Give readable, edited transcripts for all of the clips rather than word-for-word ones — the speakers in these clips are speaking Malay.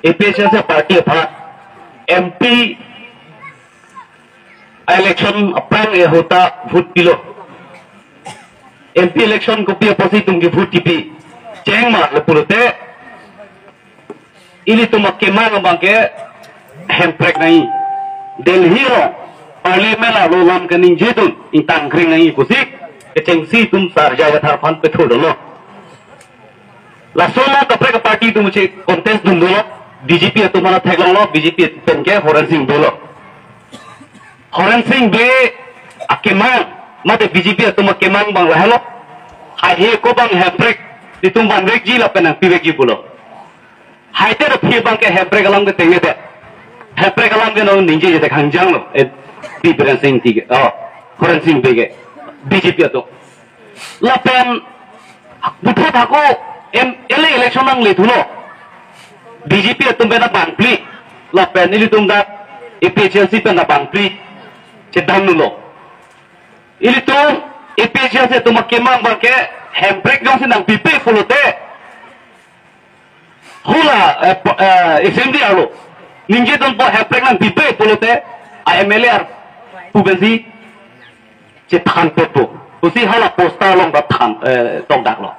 APHS party apart MP election अपना ये होता vote पिलो MP election को भी अपोजिट तुम की vote टिपी चेंग मार ले पुरते इली तुम अक्के मार बांके हैम्प्रेक नहीं दिल्ली रो पार्लियामेंट ला लो लाम के निंजे तुम इन तांग्री नहीं कुछ के चेंगसी तुम सार्जा का थार फंड पे थोड़ा लो लासोला कपड़े का पार्टी तुम मुझे कॉन्टेस्ट दूँ लो BJP तुम्हारा थैगलों लो BJP तंके हॉरन सिंह बोलो हॉरन सिंह बे अकेमान मत BJP तुम अकेमान बंग रहे लो हाय हे को बंग हैम्प्रेक di tumbang regji la penang piwegi pulo haite ro phi bang ke hepre galam ke tenge de hepre galam ke no ninje je de khangjang lo e difference sing ti ke foreign sing be ke BJP to la pen butho thako ele election nang le thulo BJP tum be na bang pli la pen ili tum da APHC pe na bang pli che dam lo ili to APHC tum kemang bang ke handbrake yang sedang pipi fulote hula SMD alo ninje tempo handbrake nang pipi fulote AMLR pubensi cetan pepo usi hala posta long da tan tong dak lo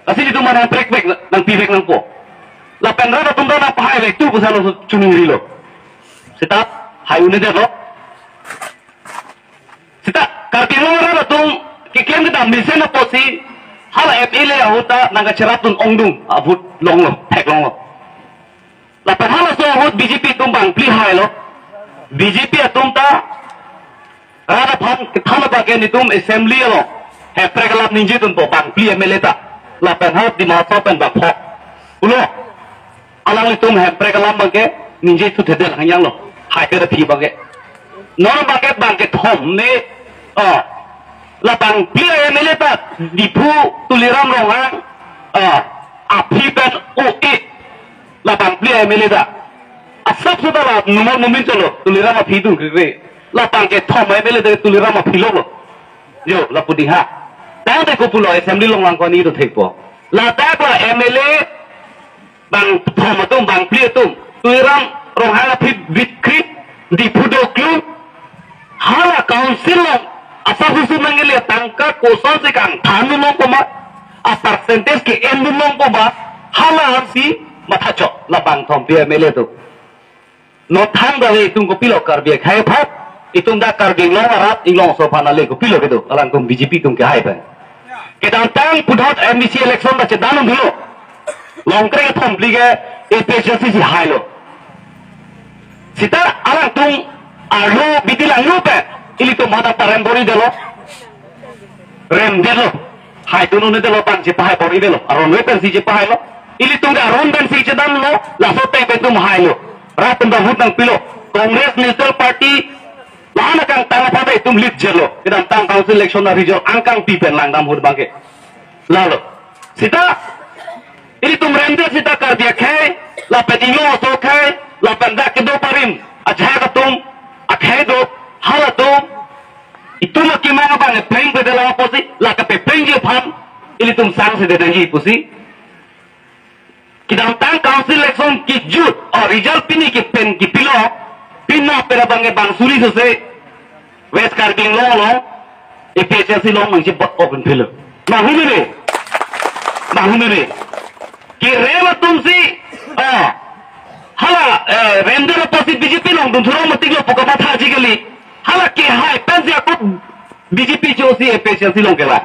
kasi itu mana handbrake nang pipi nang po la penra da tumda na pahai le tu busalo chuning rilo sita hayune de lo sita kartino ra tum kikiam kita misen na posi hala FLA hota naga ceratun ongdung abut long lo tek long lo lapan hala so hot BJP tum bang pli hai lo BJP atum ta rada phan thama ba ke ni tum assembly lo he pregalap ninje tum po bang pli MLA ta lapan hot di ma so pen ba pho ulo alang li tum he pregalap ba ke ninje tu thedel hangyang lo hai ke thi ba ke non ba ke bang ke thom ne lapang pilihan meletak di pu tuliram rongang api pen oke lapang pilihan meletak asap sudah lah nomor momen colo tuliram api itu kere lapang ke thom meletak tuliram api lo yo lapu diha tang te ko pulo assembly long lang ko ni to thepo la ta ko MLA bang thom atum bang pli atum tuliram rongang api bitkrit di pu do klu hala council long asal husu mengelia tangka kosong sekang thanu long koma a percentage ke endu long koma hala harsi matha chok labang thom pia mele tu no thang da itung ko pilo kar bia khai phat itung da kar bia long arat ilong so phana le ko pilo ke tu alang tum BJP tum ke hai ban ke dan tang pudhot MBC election da chedanum dilo long kre thom pli ke APHC si hai lo sita alang tum alo bidilang lu pe ili to mada parem bori delo rem delo hai tunu ne delo pan je pahai bori delo aron wepen si je pahai lo ili tung aron ben si je dam lo la sote pe tum hai lo ratum da hutang pilo congress neutral party lana kang tanga pade tum lit jelo kedam tang council election na result angkang pipen lang dam hut bangke lalo sita ili tum rem de sita kar dia khai la pedingo so khai la panda ke do parim ajha ka tum akhai do hala tu itu nak kimana bang playing pada lawan posi lah kape playing je paham ini tum sang sedih dangi posi kita tang council election ki jut or result pini ki pen ki pilo pinna pera bang bang suli se west karging lo APHC lo mang je open pilo mahu ne ki rema tum si hala rendera posi BJP long dun thuro mati lo poka matha ji gali hala ke hai pensi aku BJP josi APHC long kela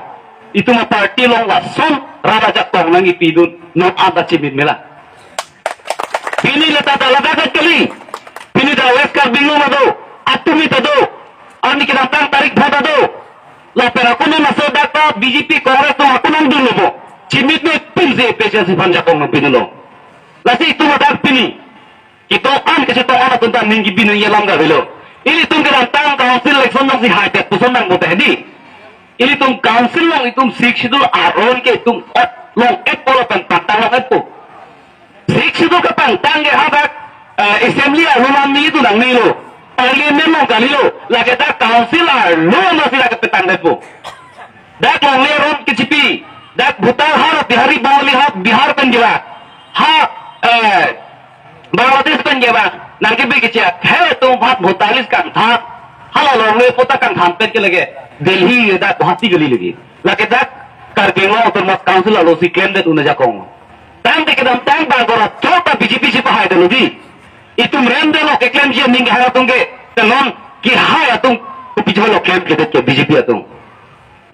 itu ma party long la som rada jak tong nangi pidun not ada cimit mela pini leta da laga kali pini da west kar bingu ma do atumi ta do ani kita tang tarik bhada do la pera kuno na so data BJP congress to aku nang dun lobo cimit ne pinse APHC panja kong pinu lo la si itu ma dak pini itu an ke to ana tentang ningi binu yelam ga velo ini tung ke tang council election nang si hai te puson nang bote di ini tung council long itum sikshidul aron ke itum long polo pen pantang long epo sikshidul ke pantang ke habak assembly rumam ni itu nang nilo parliament long kalilo lage da council lo no si lage petang epo dak long le ron ke cipi dak butal har bihari bawali hat bihar pen jila ha Bangladesh kan ya bang, nanti begitu ya, hey tuh empat botalis kan thap, halau lorong pota kan thampet ke lagi, Delhi dah Guwahati gali lagi, lagi dah Kargil atau mas council lalu si claim deh tuh jakong, tang dek dalam tang bang orang coba BJP siapa hai dulu di, itu merenda lo ke claim dia minggu hari tunggu, tenon ki hai atung, kupicu lo claim ke dek BJP atung,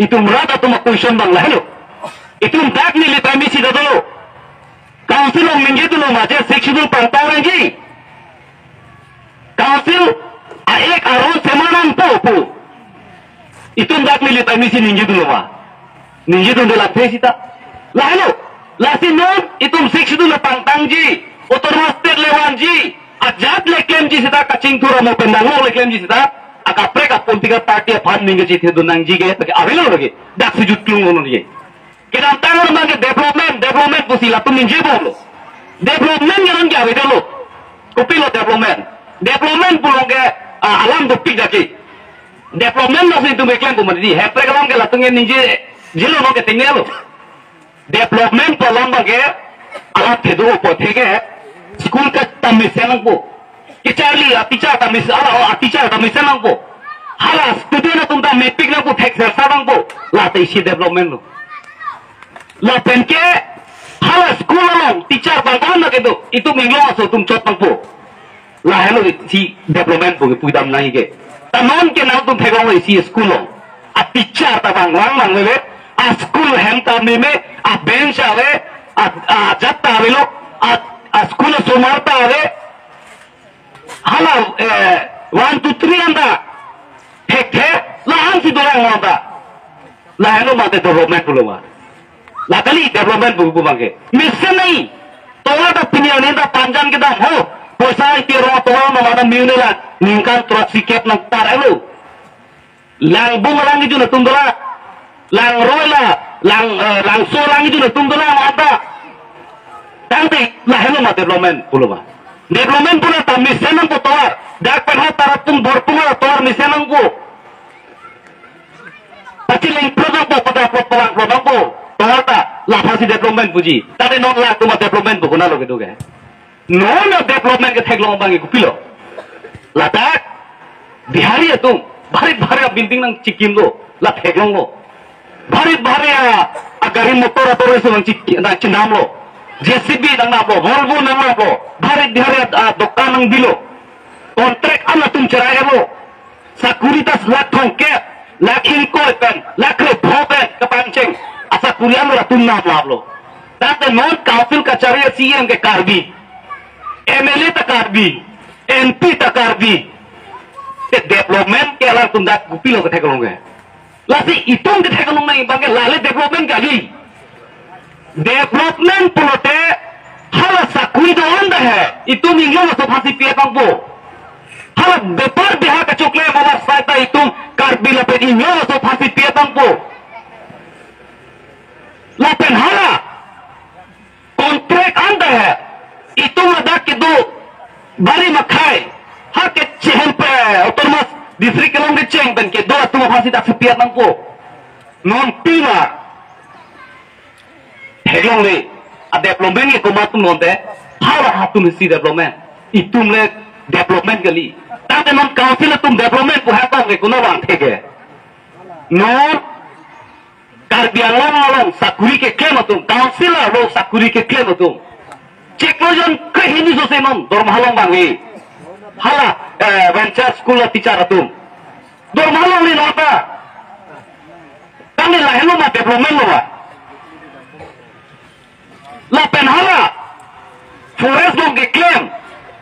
itu merata tuh mak question bang lah lo, itu dak nih lihat misi dah dulu. Council of Mingi tu loh macam sexual pantau lagi. Council aek aron semanan po. Itu ndak milik emisi Mingi tu loh mah. Mingi tu dalam face itu. Lalu, lasi non itu sexual pantang ji. Otomatis lewan ji. Ajat leklem ji sita kacing tura mau pendango leklem ji sita. Agak mereka politika parti apa Mingi ji itu nang ji ke. Tapi awal lagi. Dak sujud kelung ni. Kita tangan bagi development pusila tu Mingi bolu. Development yang kita ada lo, kupilo development pulang ke alam bukti jadi. Development masih itu mereka yang kemudian hepre kalam ke latungnya Mingi jilo lo ke tinggal lo. Development pulang bagi alam teduh pothe ke school ke tamis senang po. Kicari teacher tamis senang po. Halas student tu tak mapping nang po text senang po. Latih isi development lo. Lapen ke halas sekolah teacher bangkalan nak itu minggu asal tum cot pangpo lah hello si development pun pudam naik ke tanon ke nang tum pegang si sekolah a teacher ta banglang le a school hem ta meme a bench ave a jatta ave lo a school somarta ave hala 1 2 3 anda hek lahan si dorang anda lah hello mate development pulunga lah kali development buku bangke. Mission नहीं. तोड़ा तो पिनिया नहीं था पंजान के दाम हो. पैसा itu orang tua nama miune lah. Ningkan terus sikap nak tar elu. Lang bung lang itu nak tunggulah. Lang roy lah. Lang so lang itu nak tunggulah mata. Tapi lah hello mah development pula mah. Development pula tak mission nang po toar. Dak penhat tarapung borpunga toar mission nang po. Pasti lang produk po pada produk po. Tohata lah pasti development puji. Tapi non lah tu mah development bukan lo gitu kan. Non development ke tag long bangi kupilo. Lah tak bihari itu bari building nang cikim lo. Lah tag long lo. Bari agarin motor atau itu nang cindam lo. JCB nang nap lo. Volvo nang nap lo. Bari dokan nang bilo. Kontrak anak tum cerai lo. Sekuritas lak tongket. Lak inkoy pen. Lak repopen kepancing. Asa kuliah lo ratun nam lo. Tapi non council kacari CM ke karbi, MLA tak karbi, MP tak karbi. Development ke alam tundak gupilo ke tekolong ke. Lasi itong ke tekolong nai bangke lale development kali. Development pulote hala sakuri doan dah hai. Itu minggu masuk hasi pia kangpo. Hala bepar biha kacukle bawa saita itong karbi lapet inyo masuk hasi pia kangpo. Lapen hala kontrak anda hai itu ada kedo bari makai hak ke cehempe otomas distrik kelong de ceng ben kedo tu hasi tak sepiat nangpo non pima heglong le a development ke komatum nonte hala hatun si development itu le development kali tapi non council tum development ko hatong ke kuno bang theke non Karbiang long sakuri ke claim atum council lo sakuri ke claim atum cek lo jon kehini sose non dormahalong bangi hala venture school teacher atum dormahalong ni nota kami lah hello ma development lo ma la pen hala forest lo ke claim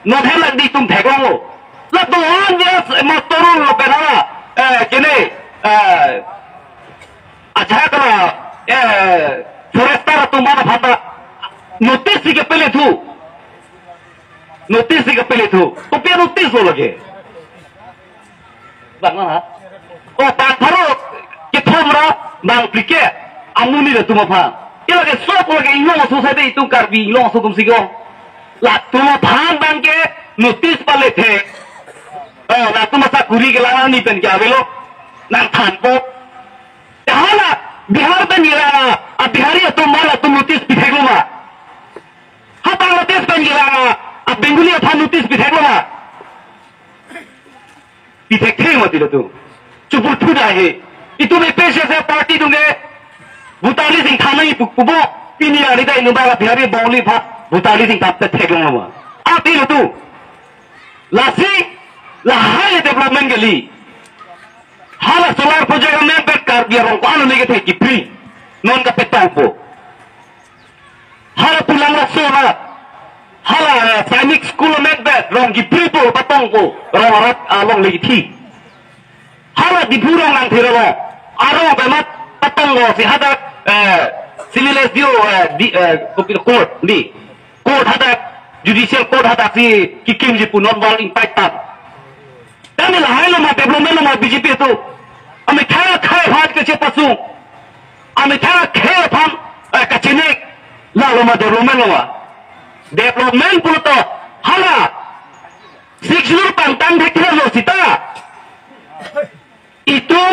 non hela di tum thegong lo la doan yes motorun lo pen hala kene अच्छा करा फॉरेस्टर तुम्हारा भाता नोटिस के पहले थू तो पे नोटिस हो लगे bang ha oh tak tharo ke thomra bang plike amuni re tuma pha ila ke sok lage ino society itu karbi ino so tum sigo la tuma phan bang ke notice pale the la tuma sa kuri ke la ni pen ke avelo nang than po hala bihar ben gira a bihari to mala to notice bitheguma ha Bangladesh ben gira a bengali notice bị thách mà bị thách thêm mà thì là tu chụp bút thu đại hệ itu me PSS party tu nghe Butali sing tham này bục bục ini là đây nó ba là phía bóng li phát Butali sing tham tất thách luôn mà thì là tu là gì là hai development cái li hala solar project में bet कर दिया रों को आने लगे थे कि free non का petang po hala pulang lah solar hala sainik school में bet rong कि free po petang po rong rat along lagi thi hala di purang nang thira lo arong पे मत petang lo si hada civil dio di court ni court hada judicial court hada si kikim ji punon wal impact tat Kami lahai lama development lama BJP itu, kami thang khai bhat ke cepat su, kami thang khai tham kacinek, lah lama development pun to, hala, sikslur pantang dekher lo sita, itu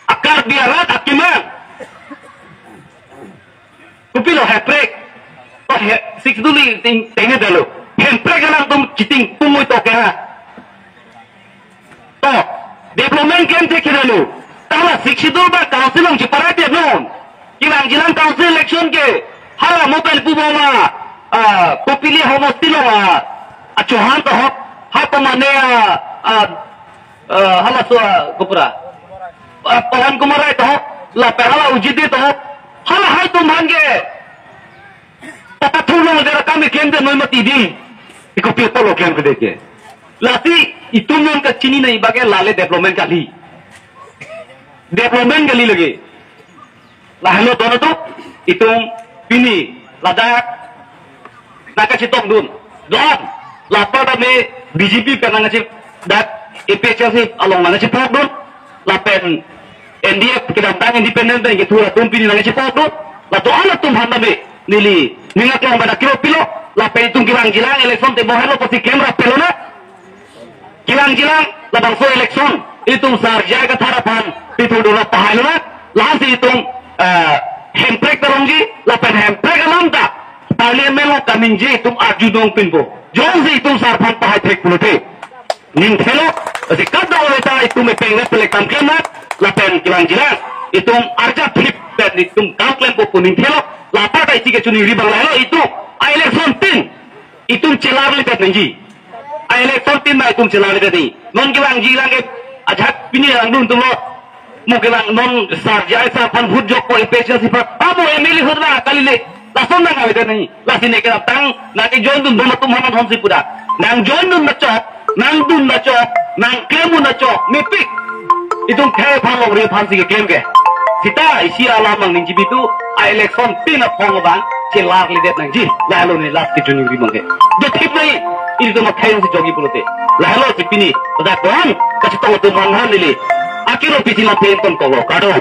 akar biarat akiman, kupi lo heprek, to siksluri tinggal dulu, heprek orang tum citing tumui to kena. Development game take lalu. Tala siksidul ba council ang ciparate noon. Kilang council election ke. Hala mobile puboma. Popili homostilo ma. Acuhan to hop. Hapo mane hala suara kupura. Pohon kumarai to hop. La pehala ujidi to hop. Hala hai to mange. Tata tulong dera kami kende noy mati di. Ikuti polo game ke. Lati itu non ke Cini nahi bagai lale development kali lagi lahlo dono tu itu pini ladak naga citong dun doan lapar dame BJP karena ngacip dat EPCC along mana cipok dun lapen NDF kedantang independen dan gitu lah tum pini nangacip dun lato anak tum handame nili ningak lang pada kilo pilo lapen itu gilang election tebo hello pasti kamera pelona Gilang labang so election itu sarja ke harapan itu dulu tahalan langsung itu hemprek teronggi lapan hemprek alam tak parlimen lo kaminji itu aju dong pinpo jong itu sarpan tahai trek puluh ning thelo si kada oleh ta itu mepeng pelek tamkemat lapan gilang itu arja flip dan itu kamklen po ning thelo lapar ta isi ke cuni ribang lalu itu election tin itu celar lipat nenji election tin mai tum celane tadi non gilang ke ajak pini lang dun tum lo mo gilang non sarja sa pan phut jok ko special sifat abo emili hodna kalile lason na ngawita nahi lasine ke tang na ke join dun dum tum hanan hon sipuda nang join dun na chok nang dun na chok nang kemu na chok mipik itung khe phalo ri phan si ke kem ke sita isi alam mang ning jibitu election tin na phong bang celar lidet nang ji lalu ne last ke juni ri mangke do thip nahi itu mah kain si jogi pulote lahalo si pini tada kon kasih tahu tu manhan lili akhirnya pisi na penton tolo kado